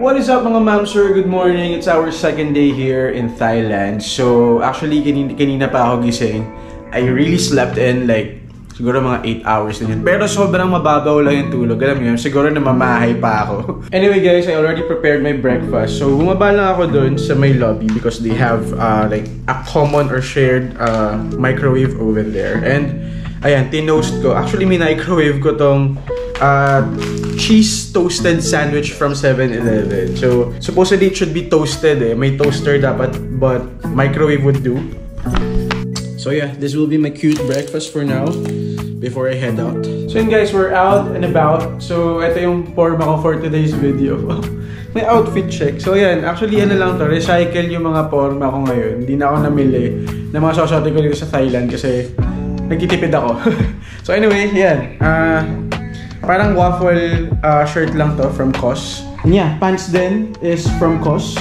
What is up mga ma'am sir? Good morning. It's our second day here in Thailand. So actually kanina pa ako gising. I really slept in like siguro mga 8 hours na yun. Pero sobrang mababaw lang yung tulog. Alam mo yun, siguro namamahay pa ako. Anyway guys, I already prepared my breakfast. So bumaba lang ako dun sa my lobby because they have like a common or shared microwave oven there. And ayan, tinoast ko. Actually may microwave ko tong cheese toasted sandwich from 7-Eleven. So supposedly it should be toasted eh. May toaster dapat, but microwave would do. So yeah, this will be my cute breakfast for now before I head out. So yun guys, we're out and about. So ito yung forma ko for today's video. May outfit check. So yan, actually ano lang to, recycle yung mga forma ko ngayon. Hindi na ako namili na mga susuotin ko dito sa Thailand kasi nagtitipid ako. So anyway, yan. Parang waffle shirt lang to from COS. And yeah, pants din is from COS.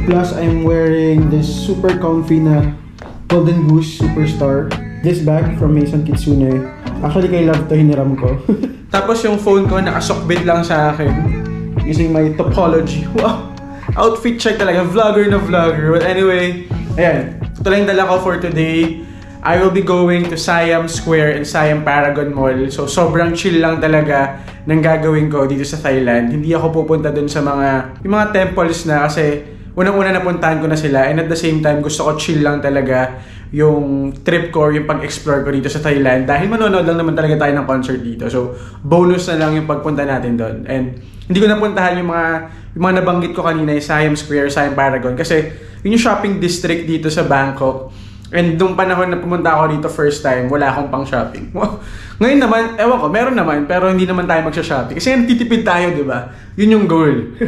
Plus, I'm wearing this super comfy na Golden Goose Superstar. This bag from Maison Kitsune. Actually, kay love to, hiniram ko. Tapos yung phone ko, nakasokbit lang sa akin. Using my Topology. Wow! Outfit check talaga. Vlogger na vlogger. But anyway, ayan. Ito lang yung dala ko for today. I will be going to Siam Square and Siam Paragon Mall. So, sobrang chill lang talaga ng gagawin ko dito sa Thailand. Hindi ako pupunta dun sa yung mga temples na kasi unang-una napuntahan ko na sila. And at the same time, gusto ko chill lang talaga yung trip ko, yung pag-explore ko dito sa Thailand. Dahil manonood lang naman talaga tayo ng concert dito. So, bonus na lang yung pagpunta natin doon. And hindi ko napuntahan yung mga nabanggit ko kanina, yung Siam Square, Siam Paragon. Kasi yun yung shopping district dito sa Bangkok. And nung panahon na pumunta ako dito first time, wala akong pang shopping. Ngayon naman, ewan ko, meron naman, pero hindi naman tayo magsha-shopping. Kasi nagtitipid tayo, di ba? Yun yung goal.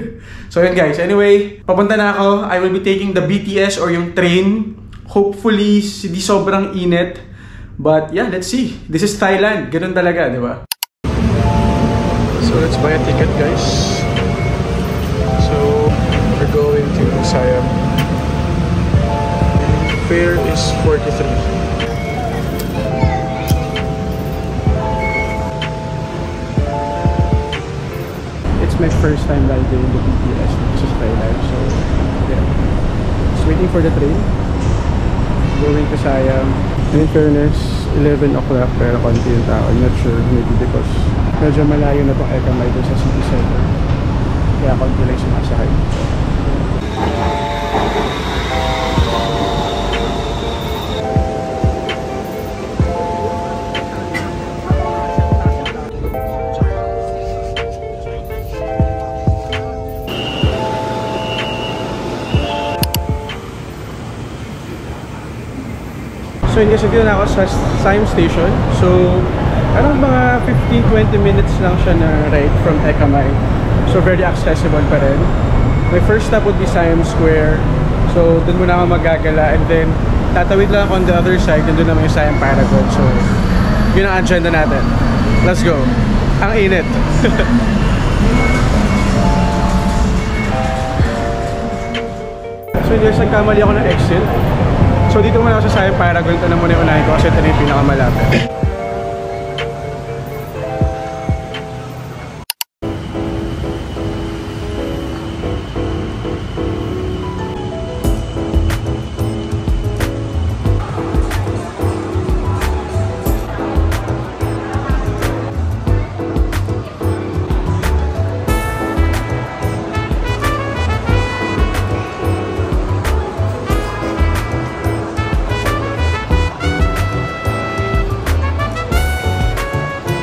So yun guys, anyway, papunta na ako. I will be taking the BTS or yung train. Hopefully, hindi sobrang init. But yeah, let's see. This is Thailand. Ganun talaga, di ba? So let's buy a ticket, guys. So, we're going to Siam. Fare is 43. It's my first time riding the BTS in Thailand, so yeah. Just waiting for the train. Going to Siam. And in fairness, 11 o'clock pero konti yung tao. I'm not sure, maybe because medyo malayo na itong Eka Mai sa city center. Kaya konti lang sumasakay. So yun kasi dito na ako sa Siam Station. So parang mga 15-20 minutes lang siya na ride from Eka Mai. So very accessible pa rin. My first stop would be Siam Square. So dun muna ako magagala and then tatawid lang ako on the other side and dun naman yung Siam Paragon. So yun ang agenda natin. Let's go. Ang init. So yun, nagkamali ako ng exit. So dito muna ako sa Siam Paragon, ito na muna yung unahin ko kasi ito na yung pinakamalapit.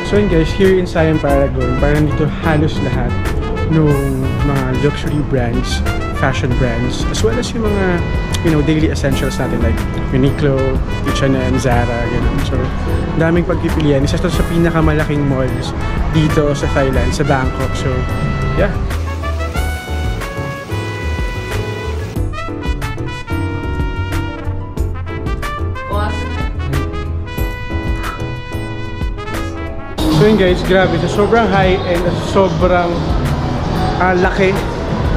So yun guys, here in Siam Paragon, parang dito halos lahat ng mga luxury brands, fashion brands, as well as yung mga, daily essentials natin like Uniqlo, H&M, Zara, gano'n. So, daming pagpipilian. Isa ito sa pinakamalaking malls dito sa Thailand, sa Bangkok. So, yeah. So yun guys, grabe. So sobrang high and sobrang laki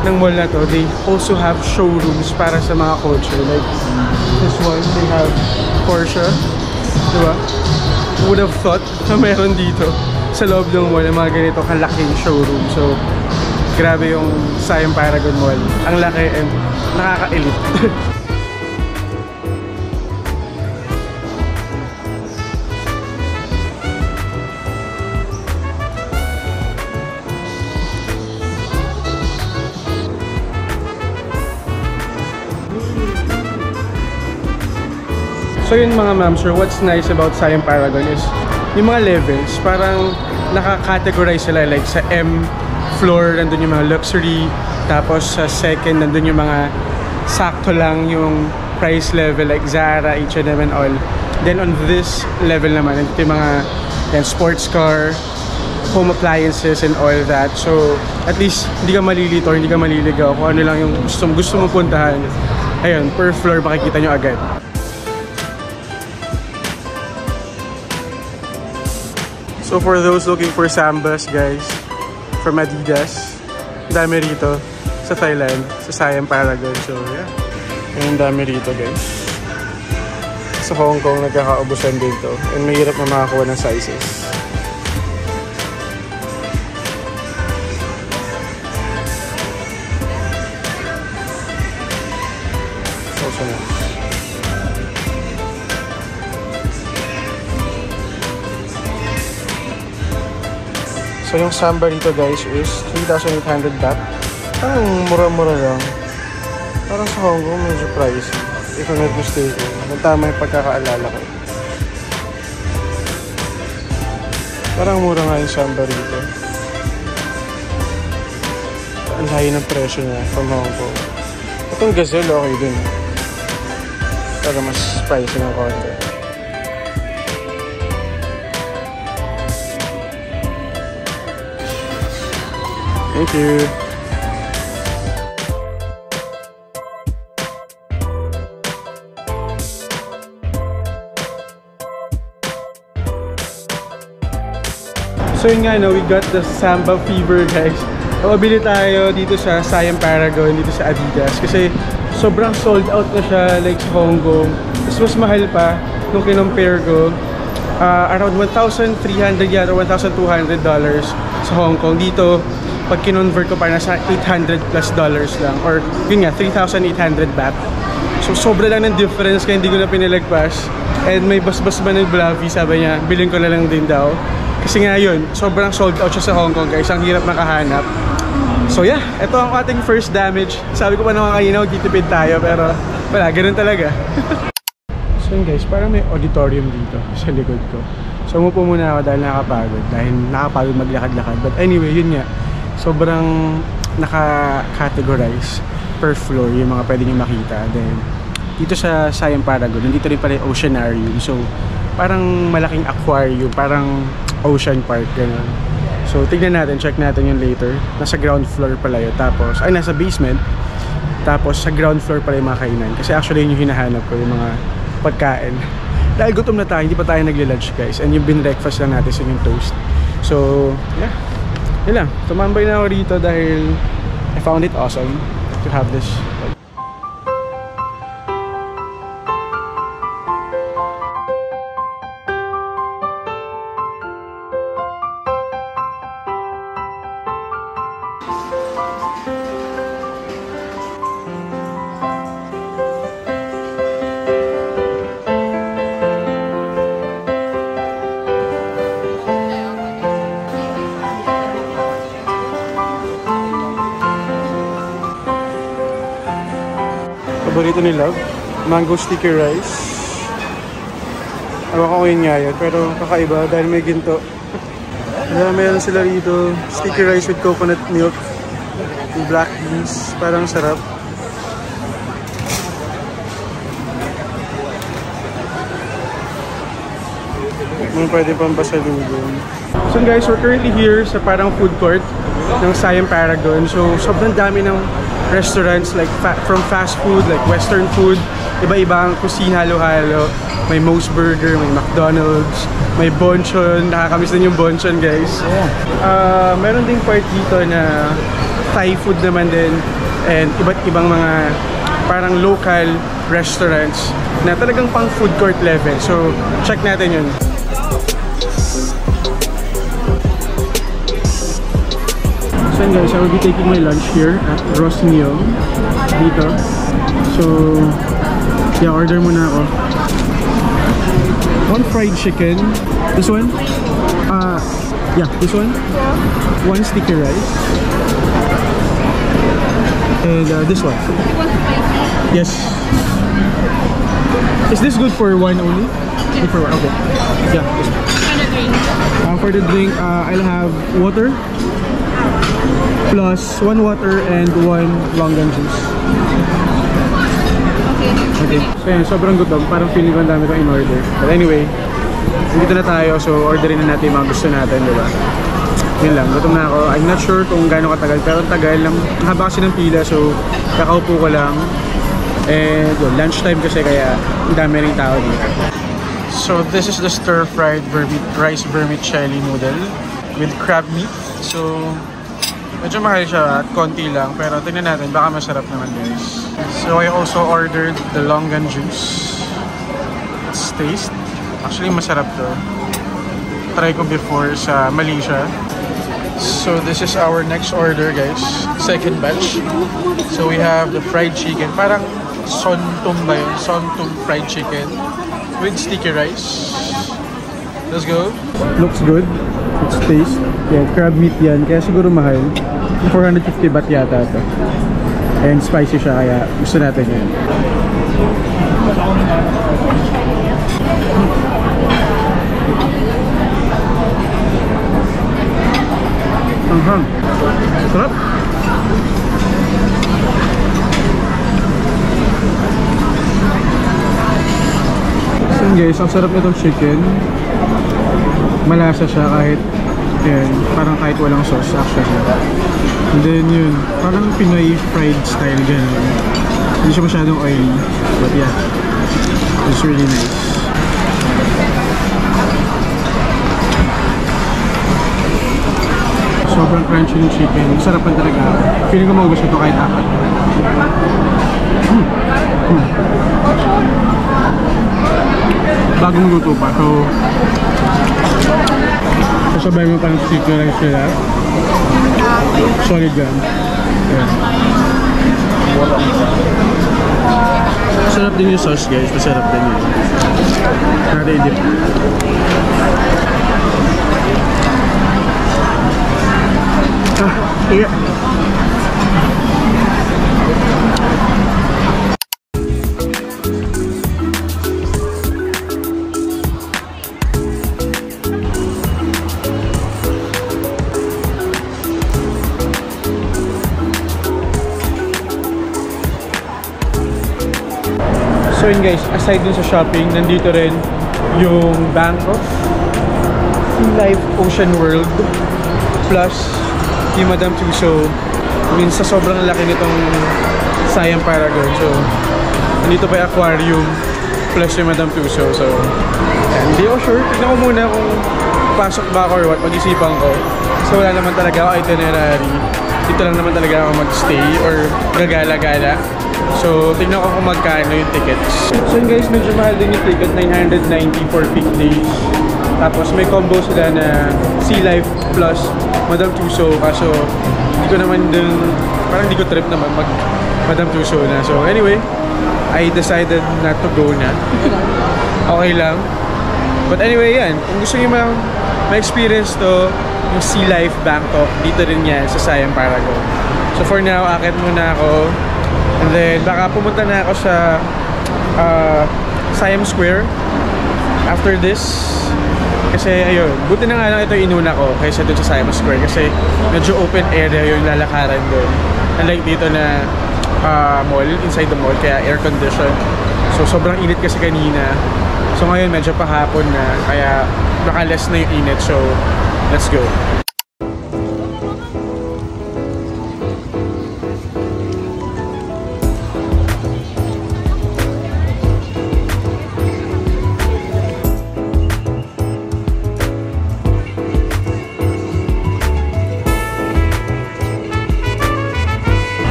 ng mall na to. They also have showrooms para sa mga kotse. Like this one, they have Porsche. Diba? Would have thought na meron dito sa loob ng mall ng mga ganito kalaking showroom. So Grabe yung Siam Paragon Mall. Ang laki and nakaka-elite. So yun mga ma'am, sir, what's nice about Siam Paragon is yung mga levels, parang naka-categorize sila. Like sa M floor, nandun yung mga luxury. Tapos sa second, nandun yung mga sakto lang yung price level like Zara, H&M and all. Then on this level naman, nandun yung mga sports car, home appliances and all that. So at least hindi ka malilito or hindi ka maliligaw kung ano lang yung gusto mong puntahan. Ayun, per floor makikita nyo agad. So for those looking for Sambas, guys, from Adidas, dami rito sa Thailand, sa Siam Paragon. So yeah, ayun, dami rito, guys. Sa Hong Kong, nagkakaubusan dito. And mahirap na makakuha ng sizes. So nice. So yung Samba dito, guys, is 3,800 baht. Parang mura-mura lang. Parang sa Hong Kong medyo pricey, if I'm not mistaken. Tama yung pagkakaalala ko. Parang mura nga yung Samba dito. Ang high ng presyo niya from Hong Kong. Itong Gazelle okay din. Pero mas pricey ng konti. Thank you. So yun nga, no, we got the Samba fever, guys. Mabili tayo dito sa Siam Paragon, dito sa Adidas. Kasi sobrang sold out na siya, like sa Hong Kong. Tapos mas mahal pa nung kinompare ko. Around 1,300 yata or $1,200 sa Hong Kong. Dito, pag kinonvert ko pa nasa $800+ lang, or yun nga, 3,800 baht. So sobra lang ng difference kaya hindi ko na pinilagpas. And may basbas ba ng Blavi, sabi niya, bilhin ko na lang din daw. Kasi nga yun, sobrang sold out siya sa Hong Kong, guys. Ang hirap makahanap. So yeah, ito ang ating first damage. Sabi ko pa naman kanina, magtitipid tayo, pero wala, ganun talaga. So yun, guys, parang may auditorium dito sa likod ko. So umupo muna ako dahil nakapagod maglakad-lakad. But anyway, yun nga, sobrang naka-categorize per floor yung mga pwede nyo makita. Then dito sa Siam Paragon, nandito rin pala yung Oceanarium. So parang malaking aquarium, parang ocean park, gano'n. So tignan natin, check natin yun later. Nasa ground floor pala yun. Tapos, ay, nasa basement. Tapos sa ground floor pala yung mga kainan. Kasi actually yun yung hinahanap ko, yung mga pagkain. Dahil gutom na tayo, hindi pa tayo nagli-lunch, guys. And yung bin-breakfast lang natin sa yung toast. So yeah, yun lang, tumambay na ako rito dahil I found it awesome to have this. Paborito ni Love, mango sticky rice. Ewan ko yun nga yun, pero kakaiba dahil may ginto. Meron sila rito, sticky rice with coconut milk, black beans, parang sarap. May pwede pang pasalubong. So guys, we're currently here sa parang food court ng Siam Paragon. So sobrang dami ng restaurants like from fast food, like western food, iba-ibang cuisine, halo-halo. May Moe's Burger, may McDonald's, may Bonchon. Nakakamiss din yung Bonchon, guys. Meron ding part dito na Thai food naman din, and iba't ibang mga parang local restaurants na talagang pang food court level. So check natin yun. So guys, I will be taking my lunch here at Rosmio dito. So yeah, order muna ako. One fried chicken. This one? Yeah, this one. One sticky rice. And this one. Yes. Is this good for one only? Yes. For one. Okay. Yeah, this one. For the drink, I'll have water plus one water and one longan juice. Okay. So yan, sobrang gutom. Parang feeling ko ang dami kong in-order. But anyway, dito na tayo. So orderin na natin yung mga gusto natin, di ba? Yun lang, gutom na ako. I'm not sure kung gaano katagal, pero tagal lang. Haba kasi ng pila, so kakaupo ko lang. And yun, lunchtime kasi kaya ang dami rin tao dito. So this is the stir-fried rice vermicelli noodle with crab meat. So medyo mahal siya at konti lang, pero tingnan natin, baka masarap naman guys. So I also ordered the longan juice. Let's taste. Actually masarap to. Try ko before sa Malaysia. So this is our next order guys. Second batch. So we have the fried chicken. Parang sontum ba yun? Sontum fried chicken with sticky rice. Let's go. Looks good. Let's taste. Yeah, crab meat yan. Kaya siguro mahal. 450 baht yata ito. And spicy siya kaya gusto natin yan. Anghang. Sarap. So guys, ang sarap nitong chicken. Malasa siya kahit yan, parang kahit walang sauce actually. And then yun, parang Pinoy fried style ganun. Hindi siya masyadong oily. But yeah, it's really nice. Sobrang crunchy ng chicken. Sarapan talaga. Feeling ko maubos ito kahit apat. Bagong luto pa. So sasabay mo pa ng sticky rice nila. Solid yan. Yeah. Sarap din yung sauce guys. Masarap din yun. Nara i-dip. Yeah. So yun guys, aside dun sa shopping, nandito rin yung Bangkok Sea Life Ocean World plus yung Madame Tussauds. I mean, sa sobrang laki nitong Siam Paragon. So, nandito pa yung aquarium plus yung Madame Tussauds. So, hindi ako sure. Tignan ko muna kung pasok ba ako or what, pag-isipan ko. So, wala naman talaga ako itinerary. Dito lang naman talaga ako mag-stay or gagala-gala. So, tignan ko kung magkano yung tickets. So yun guys, medyo mahal din yung ticket, 990 for peak days. Tapos may combo sila na Sea Life plus Madame Tussauds. Kaso, hindi ko naman din, parang hindi ko trip naman mag Madame Tussauds na. So anyway, I decided not to go na. Okay lang. But anyway, yan. Kung gusto nyo ma-experience to, yung Sea Life Bangkok, dito rin yan sa Siam Paragon. So for now, akit muna ako. And then, baka pumunta na ako sa Siam Square after this. Kasi, ayun, buti na nga lang ito inuna ko kaysa doon sa Siam Square. Kasi, medyo open area yung lalakaran doon. Unlike dito na mall, inside the mall, kaya air condition. So, sobrang init kasi kanina. So, ngayon, medyo pahapon na. Kaya, baka less na yung init. So, let's go.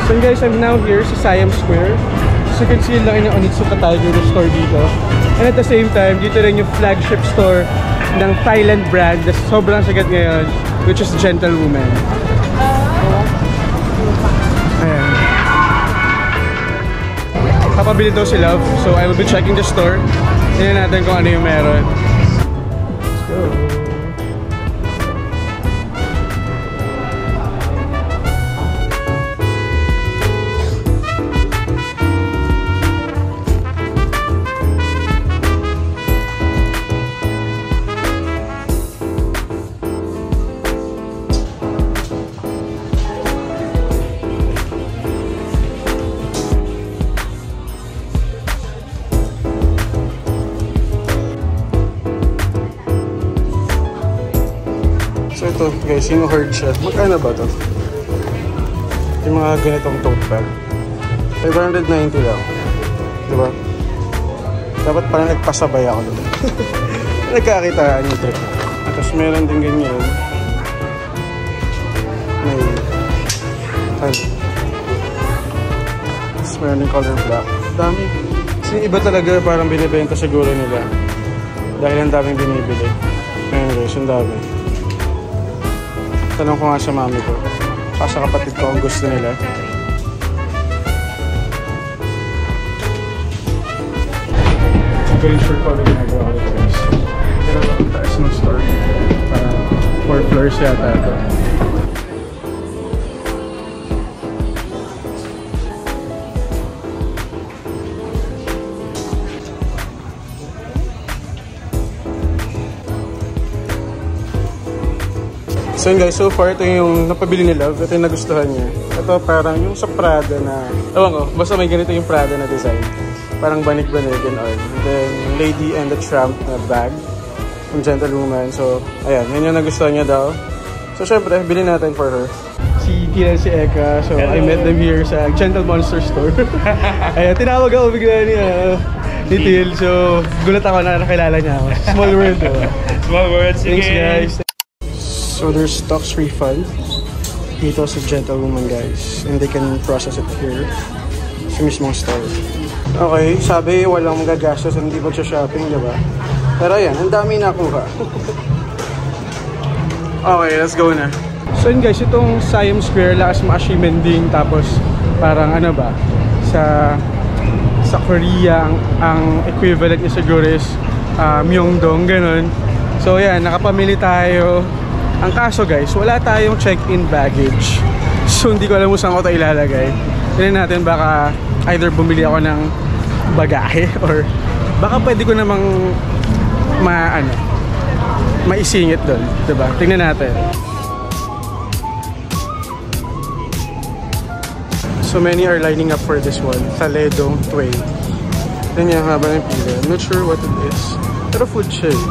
So guys, I'm now here sa Siam Square. So you can see lang yung Onitsuka Tiger store dito. And at the same time, dito rin yung flagship store ng Thailand brand na sobrang sikat ngayon, which is Gentlewoman. nakapabili daw si Love. So I will be checking the store. Tingnan natin kung ano yung meron. Let's go. So ito guys, yung hard siya. Magkano ba ito? Yung mga ganitong tote bag. 590 lang. Diba? Dapat parang nagpasabay ako doon. Nagkakitaan yung trip. Tapos meron din ganyan. May ano. Tapos meron din color black. Dami. Kasi iba talaga parang binibenta siguro nila. Dahil ang daming binibili. Ayan guys, ang dami. Tanong ko nga sa mami ko. Saka sa kapatid ko kung gusto nila. I'm very sure ko ano ginagawa ko guys. Pero ang taas ng store. Parang 4 floors yata ito. So yun guys, so far ito yung napabili ni Love. Ito yung nagustuhan niya. Ito parang yung sa Prada na, ewan ko, basta may ganito yung Prada na design. Parang banig-banig and all. And then Lady and the Tramp na bag. Yung gentlewoman. So ayan, yun yung nagustuhan niya daw. So syempre, bilhin natin for her. Si Tia si Eka. So hello. I met them here sa Gentle Monster store. Ayan, tinawag ako bigla ni Til. So gulat ako na nakilala niya ako. Small world. Small world, sige. Thanks guys. So there's stocks refund dito sa Gentlewoman guys, and they can process it here sa mismong store. Okay, sabi walang magagastos sa hindi pag-shopping, diba? Pero ayan, ang dami nakuha. Okay, let's go na. So yun guys, itong Siam Square, lakas ma-Ashimending, tapos parang ano ba, sa Korea, ang equivalent niya siguro is Myeongdong, ganun. So yan, nakapamili tayo. Ang kaso guys, wala tayong check-in baggage. So hindi ko alam kung saan ko ito ilalagay. Tignan natin, baka either bumili ako ng bagahe or baka pwede ko namang maisingit doon, diba? Tingnan natin. So many are lining up for this one, Taledong Tway. Tignan niya haba ng pila. I'm not sure what it is. Pero food siya eh.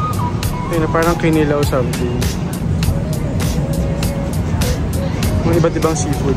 Tignan, parang kinilaw something. Mga iba't ibang seafood.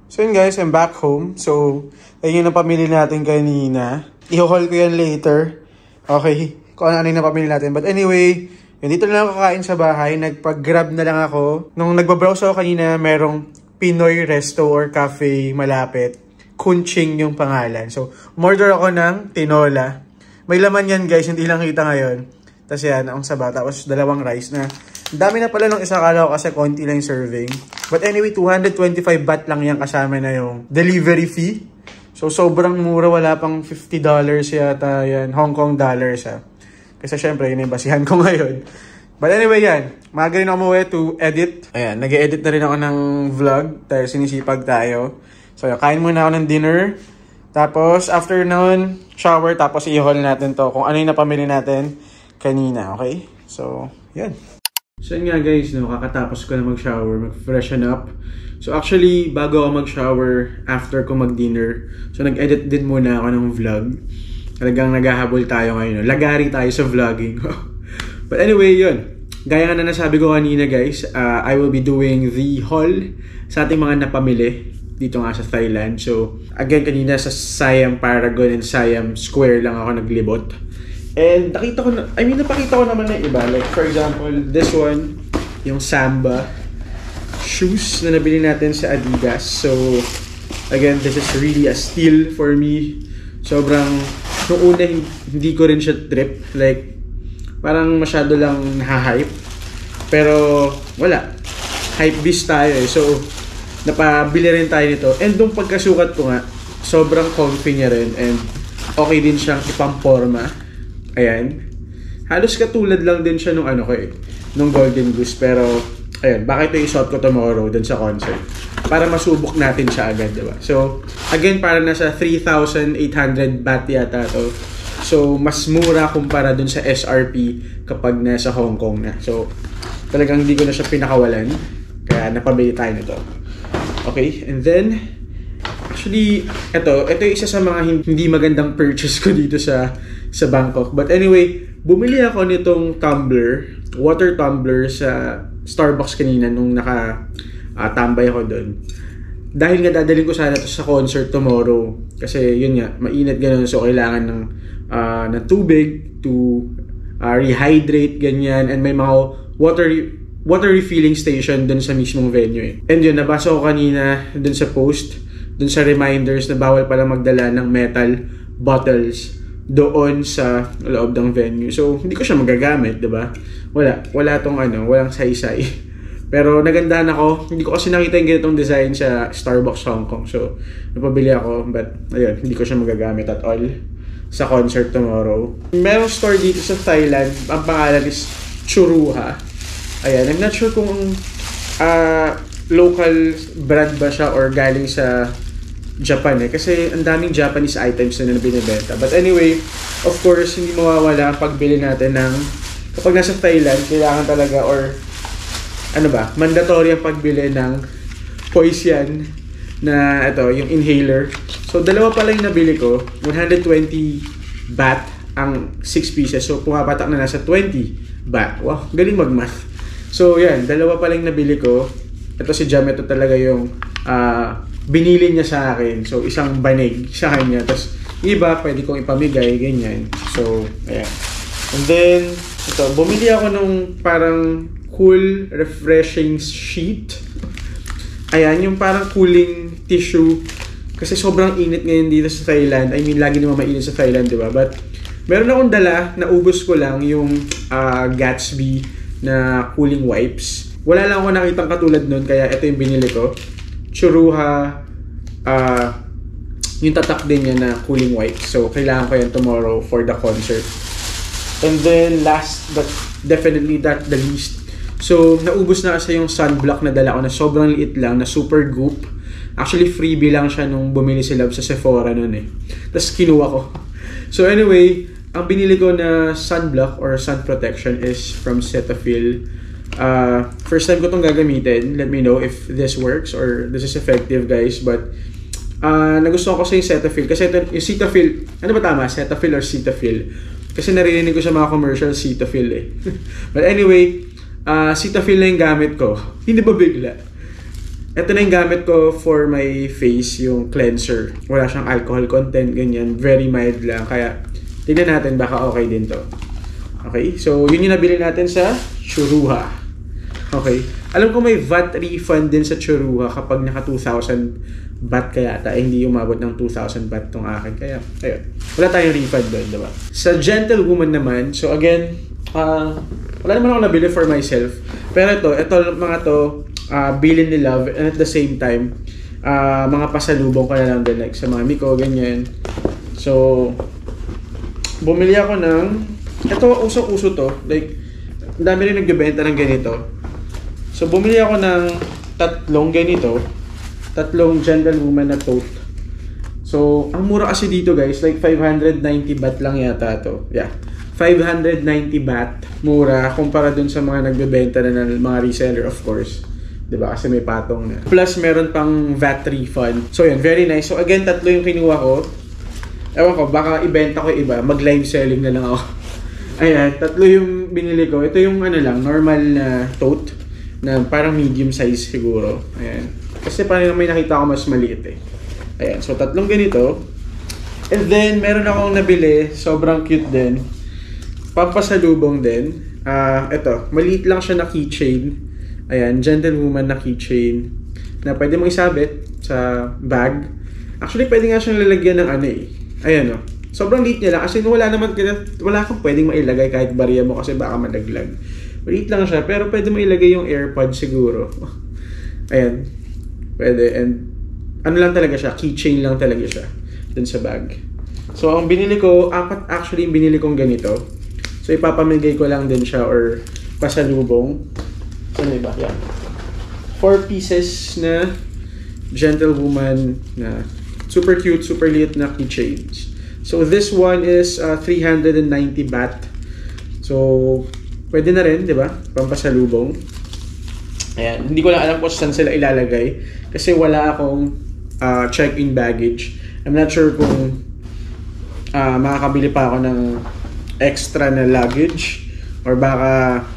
So yun guys, I'm back home. So, ayun yung napamili natin kanina. I-haul ko yan later. Okay, kung ano yung napamili natin. But anyway, yun, dito na lang kakain sa bahay. Nagpag-grab na lang ako. Nung nagbabrowse ako kanina, merong Pinoy Resto or Cafe malapit. Kunching yung pangalan. So, umorder ako ng tinola. May laman yan guys, hindi lang kita ngayon. Tapos yan, ang saba. Tapos dalawang rice na. Dami na pala nung isa, kala ko kasi konti lang yung serving. But anyway, 225 baht lang yan, kasama na yung delivery fee. So, sobrang mura. Wala pang $50 yata yan. Hong Kong dollars ha. Kasi syempre, yun yung basihan ko ngayon. But anyway yan, magaling ako umuwi to edit. Ayan, nag-edit na rin ako ng vlog. Dahil sinisipag tayo. So, kain muna ako ng dinner. Tapos, after nun, shower. Tapos, i-haul natin to kung ano yung napamili natin kanina, okay? So, yan. So yun nga guys, no, kakatapos ko na mag-shower, mag-freshen up. So actually, bago ako mag-shower, after ko mag-dinner, so nag-edit din muna ako ng vlog. Talagang naghahabol tayo ngayon, no? Lagari tayo sa vlogging. But anyway, yun. Gaya nga na nasabi ko kanina guys, I will be doing the haul sa ating mga napamili dito nga sa Thailand. So again, kanina sa Siam Paragon and Siam Square lang ako naglibot. And nakita ko na, napakita ko naman ng iba. Like for example, this one, yung Samba shoes na nabili natin sa Adidas. So, again, this is really a steal for me. Sobrang, nung una, hindi ko rin siya trip. Like, parang masyado lang naha-hype. Pero, wala. Hype beast tayo eh. So, napabili rin tayo nito. And nung pagkasukat ko nga, sobrang comfy niya rin. And okay din siyang ipamporma. Ayan. Halos katulad lang din siya nung ano ko eh. Nung Golden Goose. Pero, ayan. Baka ito isuot ko tomorrow dun sa concert. Para masubok natin siya agad, diba? So, again, para nasa 3,800 baht yata to. So, mas mura kumpara dun sa SRP kapag nasa Hong Kong na. So, talagang hindi ko na siya pinakawalan. Kaya napabili tayo nito. Okay, and then, actually, ito yung isa sa mga hindi magandang purchase ko dito sa Bangkok. But anyway, bumili ako nitong tumbler, water tumbler sa Starbucks kanina nung tambay ako doon. Dahil nga dadalhin ko sana ito sa concert tomorrow. Kasi yun nga, mainit ganun. So, kailangan ng tubig to rehydrate, ganyan. And may mga water refilling station dun sa mismong venue eh. And yun, nabasa ko kanina dun sa post, dun sa reminders na bawal pala magdala ng metal bottles doon sa loob ng venue. So, hindi ko siya magagamit, diba? Wala tong walang saysay. Pero nagandahan ako, hindi ko kasi nakita yung ganitong design sa Starbucks Hong Kong. So, napabili ako, but ayun, hindi ko siya magagamit at all sa concert tomorrow. Merong store dito sa Thailand, ang pangalan is Churuha. Ayan, I'm not sure kung local brand ba siya or galing sa Japan eh. Kasi ang daming Japanese items na binibenta. But anyway, of course, hindi mawawala ang pagbili natin ng kapag nasa Thailand, kailangan talaga or mandatory ang pagbili ng Poisian na yung inhaler. So, dalawa pa lang yung nabili ko. 120 baht ang 6 pieces. So, pumapatak na nasa 20 baht. Wow, galing mag-math. So, yan. Dalawa pa lang nabili ko. Ito si Jam. Ito talaga yung binili niya sa akin. So, isang banig sa kanya. Tapos, iba, pwede kong ipamigay. Ganyan. So, ayan. And then, ito. Bumili ako nung parang cool, refreshing sheet. Ayan. Yung parang cooling tissue. Kasi sobrang init ngayon dito sa Thailand. I mean, lagi naman mainit sa Thailand, diba? But, meron akong dala. Naubos ko lang yung Gatsby na cooling wipes. Wala lang ako nakitang katulad nun, kaya ito yung binili ko. Churuha, yung tatak din niya na cooling wipes. So, kailangan ko yan tomorrow for the concert. And then, last but definitely not the least. So, naubos na kasi yung sunblock na dala ko na sobrang liit lang, na super goop. Actually, freebie lang siya nung bumili sila sa Sephora nun eh. Tapos, kinuha ko. So, anyway, ang binili ko na sunblock or sun protection is from Cetaphil. First time ko itong gagamitin. Let me know if this works or this is effective, guys. But nagustuhan ko sa yung Cetaphil. Kasi ito, yung Cetaphil, ano ba tama? Cetaphil or Cetaphil? Kasi narinig ko sa mga commercial Cetaphil eh. But anyway, Cetaphil na yung gamit ko. Hindi ba bigla? Ito na yung gamit ko for my face, yung cleanser. Wala siyang alcohol content, ganyan. Very mild lang. Kaya, tingnan natin, baka okay din to. Okay, so yun yung nabili natin sa Churuha. Okay, alam ko may VAT refund din sa Churuha kapag naka 2,000 baht kaya ata. Hindi umabot ng 2,000 baht tong akin. Kaya, ayun. Wala tayong refund doon, diba? Sa Gentlewoman naman, so again, wala naman ako nabili for myself. Pero ito mga to, bilin ni Love, and at the same time, mga pasalubong ko na lang din, like sa mami ko, ganyan. So, bumili ako ng, ito usong-uso to, like, dami rin nagbebenta ng ganito. So, bumili ako ng tatlong ganito, tatlong Gentlewoman na tote. So, ang mura kasi dito guys, like 590 baht lang yata to. Yeah, 590 baht, mura, kumpara dun sa mga nagbebenta na ng mga reseller, of course. Diba? Kasi may patong na. Plus, meron pang VAT refund. So, yun, very nice. So, again, tatlo yung kinuha ko. Ewan ko, baka ibenta ko iba. Mag-live selling na lang ako. Ayan, tatlo yung binili ko. Ito yung lang, normal na tote. Na parang medium size siguro. Ayan. Kasi parang may nakita ko mas maliit eh. Ayan, so tatlong ganito. And then, meron akong nabili. Sobrang cute din. Pampasalubong din. Ito, maliit lang siya na keychain. Ayan, gentlewoman na keychain na pwede mong isabit sa bag. Actually, pwede nga siyang lalagyan ng ano eh. Ayan o. Sobrang liit niya lang kasi wala kang pwedeng mailagay kahit bariya mo kasi baka madaglag. Liit lang siya pero pwede mo ilagay yung AirPod siguro. Ayan. Pwede. And ano lang talaga siya, keychain lang talaga siya dun sa bag. So, ang binili ko, apat actually yung binili kong ganito. So, ipapamigay ko lang din siya or pasalubong. Saan ba? Yan. 4 pieces na gentlewoman na super cute, super liit na keychains. So, this one is 390 baht. So, pwede na rin, di ba? Pampasalubong. Ayan. Hindi ko lang alam kung saan sila ilalagay. Kasi wala akong check-in baggage. I'm not sure kung makakabili pa ako ng extra na luggage. Or baka,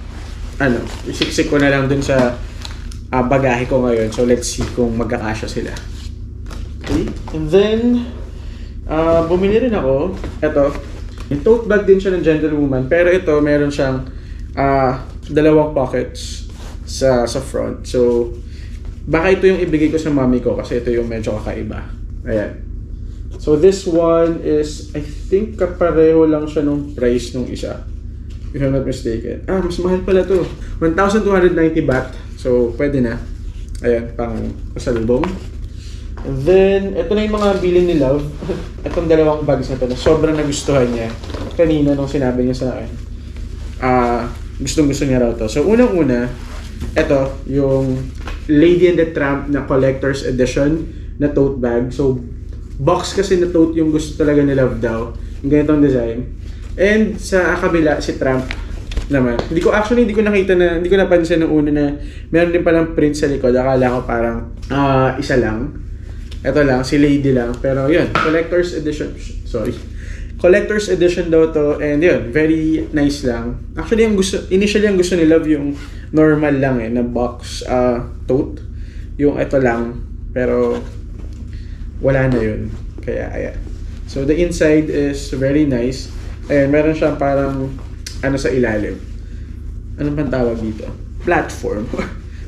isiksik ko na lang dun sa bagahe ko ngayon. So, let's see kung magkakasya sila. Okay. And then, bumili rin ako. Ito. Yung tote bag din siya ng gentlewoman. Pero ito, meron siyang dalawang pockets sa front. So, baka ito yung ibigay ko sa mommy ko kasi ito yung medyo kakaiba. Ayan. So, this one is, I think, kapareho lang siya nung price nung isa. If I'm not mistaken. Mas mahal pala to. 1,290 baht. So, pwede na. Ayan, pang pasalubong. And then, ito na yung mga bilin ni Love. Itong dalawang bags na to na sobrang nagustuhan niya. Kanina nung sinabi niya sa akin. Gustong-gusto niya raw to. So, unang-una, ito, yung Lady and the Tramp na Collector's Edition na tote bag. So, box kasi na tote yung gusto talaga ni Love daw. Yung ganitong design. And sa kabila, si Tramp naman. Hindi ko nakita na, hindi ko napansin ng una na meron din palang print sa likod. Akala ko parang isa lang. Ito lang, si Lady lang. Pero yun, Collector's Edition. Sorry. Collector's Edition daw to. And yun, very nice lang. Actually, initially ang gusto ni Love yung normal lang na box tote. Yung ito lang. Pero wala na yun. Kaya, ayan. So, the inside is very nice. Ayan, meron siyang parang sa ilalim. Anong pang tawag dito? Platform.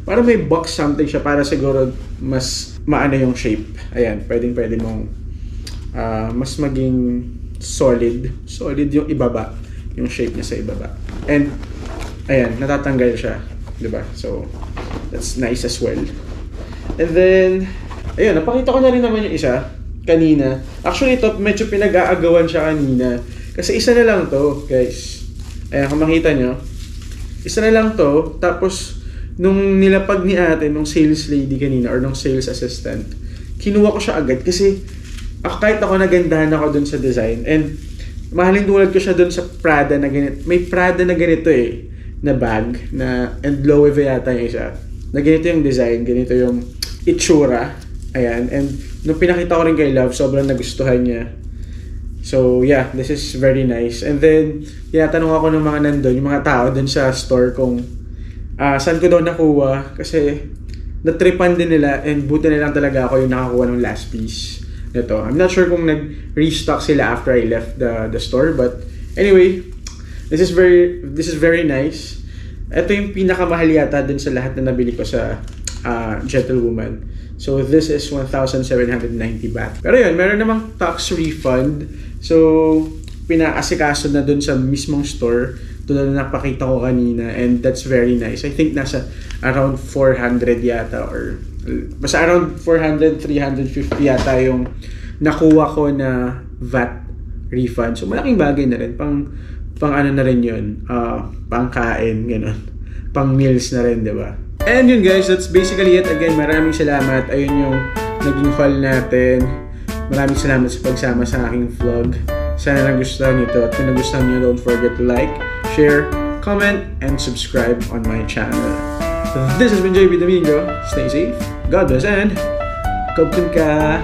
Parang may box something siya para siguro mas maano yung shape. Ayan, pwede mong mas maging solid. Solid yung ibaba. Yung shape niya sa ibaba. And, ayan, natatanggal siya. Diba? So, that's nice as well. And then, ayun, napakita ko na rin naman yung isa kanina. Actually, ito, medyo pinag-aagawan siya kanina. Kasi isa na lang to, guys. Ayan, kung makita nyo. Isa na lang to. Tapos, nung nilapag ni ate, nung sales lady kanina, or nung sales assistant, kinuha ko siya agad. Kasi, kahit ako nagandahan ako dun sa design. And, mahalin tulad ko siya dun sa Prada na ganito. May Prada na ganito na bag. And Loewe yata yung isa. Na ganito yung design. Ganito yung itsura. Ayan. And, nung pinakita ko rin kay Love, sobrang nagustuhan niya. So, yeah, this is very nice. And then, tanong ako ng mga nandun, yung mga tao dun sa store kung saan ko daw nakuha. Kasi, natripan din nila and buti na lang talaga ako yung nakakuha ng last piece nito. I'm not sure kung nag-restock sila after I left the store. But, anyway, this is very nice. Ito yung pinakamahal yata dun sa lahat na nabili ko sa gentlewoman. So, this is 1,790 baht. Pero yun, meron namang tax refund. So, pinaasikaso na dun sa mismong store. Tulad na napakita ko kanina. And that's very nice. I think nasa around 400 yata. Or basta around 400, 350 yata yung nakuha ko na VAT refund. So, malaking bagay na rin. Pang ano na rin yun. Pangkain, gano'n. Pang meals na rin, diba? And yun guys, that's basically it. Again, maraming salamat. Ayun yung naging haul natin. Maraming salamat sa pagsama sa aking vlog. Sana nagustuhan nyo ito. At kung nagustuhan nyo, don't forget to like, share, comment, and subscribe on my channel. So this has been JB Domingo. Stay safe, God bless, and Kopkun ka.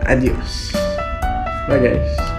Adios. Bye guys.